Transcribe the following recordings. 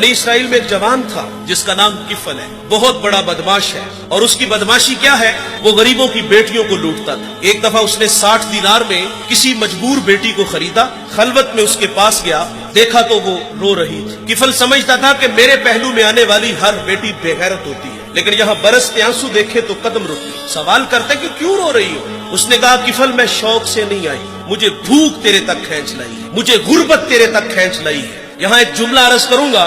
Israel में एक जवान था जिसका नाम किफल है, बहुत बड़ा बदमाश है। और उसकी बदमाशी क्या है, वो गरीबों की बेटियों को लूटता था। एक दफा उसने 60 दिनार में किसी मजबूर बेटी को खरीदा, खलवत में उसके पास गया, देखा तो वो रो रही थी। किफल समझता था कि मेरे पहलू में आने वाली हर बेटी बेगैरत होती है, लेकिन यहाँ बरसते आंसू देखे तो कदम रुके। सवाल करते कि क्यों रो रही हो? उसने कहा, किफल मैं शौक से नहीं आई, मुझे भूख तेरे तक खींच लाई है, मुझे गुर्बत तेरे तक खींच लाई है। यहाँ एक जुमला अर्ज करूंगा,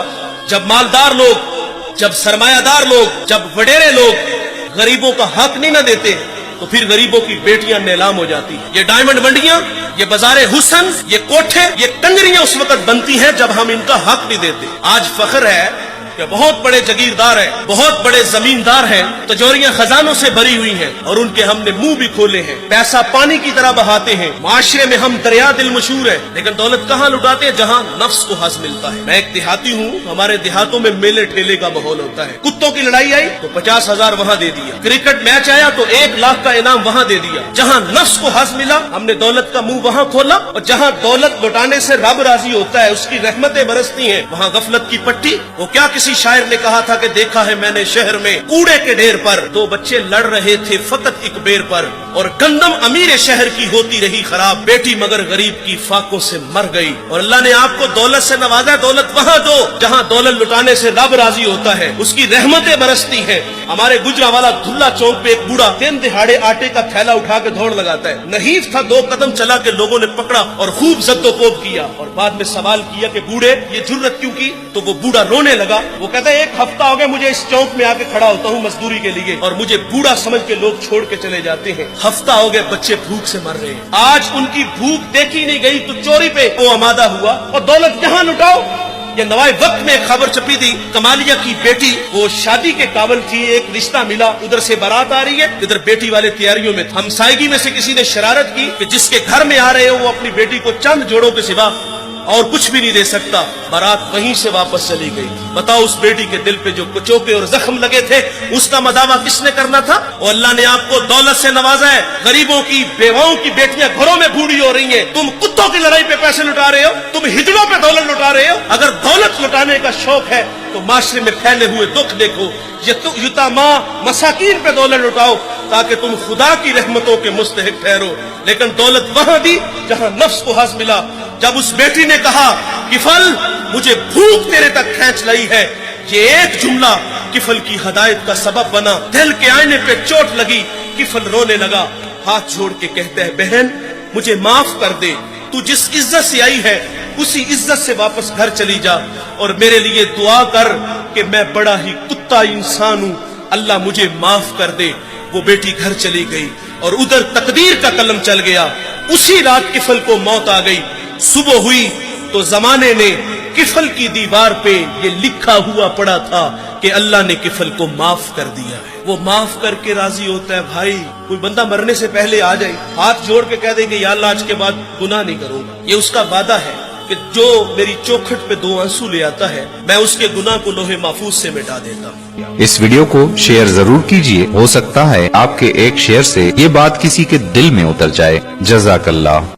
जब मालदार लोग, जब सरमायादार लोग, जब वडेरे लोग गरीबों का हक नहीं न देते तो फिर गरीबों की बेटियां नीलाम हो जाती हैं। ये डायमंड मंडियां, ये बाजारे हुसन, ये कोठे, ये कंजरियां उस वक्त बनती हैं जब हम इनका हक नहीं देते। आज फख्र है कि बहुत बड़े जगीरदार हैं, बहुत बड़े जमींदार हैं, तिजोरियां खजानों से भरी हुई हैं और उनके हमने मुंह भी खोले हैं, पैसा पानी की तरह बहाते हैं। माशरे में हम दरिया दिल मशहूर है, लेकिन दौलत कहाँ लुटाते हैं? जहाँ नफ्स को हज मिलता है। मैं एक देहाती हूँ, हमारे देहातों में मेले ठेले का माहौल होता है। कुत्तों की लड़ाई आई तो 50,000 वहाँ दे दिया, क्रिकेट मैच आया तो 1 लाख का इनाम वहाँ दे दिया। जहाँ नफ्स को हज मिला हमने दौलत का मुंह वहाँ खोला, और जहाँ दौलत लुटाने से रब राजी होता है, उसकी रहमतें बरसती हैं, वहाँ गफलत की पट्टी। वो क्या किसी शायर ने कहा था कि देखा है मैंने शहर में कूड़े के ढेर पर 2 बच्चे लड़ रहे थे फकत एक बेर पर, और गंदम अमीर शहर की होती रही खराब, बेटी मगर गरीब की फाकों से मर गई। और अल्लाह ने आपको दौलत से नवाजा, दौलत वहाँ दो जहाँ दौलत लुटाने से रब राजी होता है, उसकी रहमतें बरसती हैं। हमारे गुजरावाला धुल्ला चौक पे एक बूढ़ा 3 दिहाड़े आटे का थैला उठा के दौड़ लगाता है। नहीफ था, 2 कदम चला के लोगों ने पकड़ा और खूब जद्दोपोद किया, और बाद में सवाल किया कि बूढ़े ये जुर्रत क्यों की? तो वो बूढ़ा रोने लगा। वो कहता है 1 हफ्ता हो गया मुझे इस चौक में आके खड़ा होता हूँ मजदूरी के लिए, और मुझे बूढ़ा समझ के लोग छोड़ के चले जाते हैं। हफ्ता हो गया बच्चे भूख से मर रहे हैं। आज उनकी भूख देखी नहीं गई तो चोरी पे वो आमादा हुआ, और दौलत जहाँ लुटाओ। ये नवाए वक्त में एक खबर छपी थी, कमालिया की बेटी वो शादी के काबिल थी, एक रिश्ता मिला, उधर से बारात आ रही है, इधर बेटी वाले तैयारियों में। हमसायगी में से किसी ने शरारत की कि जिसके घर में आ रहे हो वो अपनी बेटी को चंद जोड़ों के सिवा और कुछ भी नहीं दे सकता। बारात वहीं से वापस चली गई। बताओ उस बेटी के दिल पे जो कुचोके और जख्म लगे थे, उसका मदावा किसने करना था? और अल्लाह ने आपको दौलत से नवाजा है। गरीबों की बेवाओं की बेटियां घरों में बूढ़ी हो रही हैं, तुम कुत्तों की लड़ाई पे पैसे लुटा रहे हो, तुम हिजड़ों पे दौलत लुटा रहे हो। अगर दौलत लुटाने का शौक है तो माशरे में फैले हुए दुख देखो, युतामा मसाकीन पे दौलत लुटाओ ताकि तुम खुदा की रहमतों के मुस्तहिक ठहरो। लेकिन दौलत वहां दी जहां नफ्स को हज मिला। जब उस बेटी ने कहा, किफल मुझे भूख तेरे तक खींच लाई है, ये एक जुमला किफल की हदायत का सबब बना। दिल के आईने पे चोट लगी, किफल रोने लगा, हाथ जोड़ के कहता है, बहन मुझे माफ कर दे, तू जिस इज्जत से आई है उसी इज्जत से वापस घर चली जा, और मेरे लिए दुआ कर कि मैं बड़ा ही कुत्ता इंसान हूं, अल्लाह मुझे माफ कर दे। वो बेटी घर चली गई और उधर तकदीर का कलम चल गया। उसी रात किफल को मौत आ गई। सुबह हुई तो जमाने ने किफल की दीवार पे ये लिखा हुआ पड़ा था कि अल्लाह ने किफल को माफ कर दिया है। वो माफ करके राजी होता है। भाई कोई बंदा मरने से पहले आ जाए, हाथ जोड़ के कह दे कि या अल्लाह आज के बाद गुनाह नहीं करूंगा, ये उसका वादा है कि जो मेरी चौखट पे 2 आंसू ले आता है मैं उसके गुनाह को लोहे महफूज से मिटा देता हूँ। इस वीडियो को शेयर जरूर कीजिए, हो सकता है आपके एक शेयर से ये बात किसी के दिल में उतर जाए। जज़ाकल्लाह।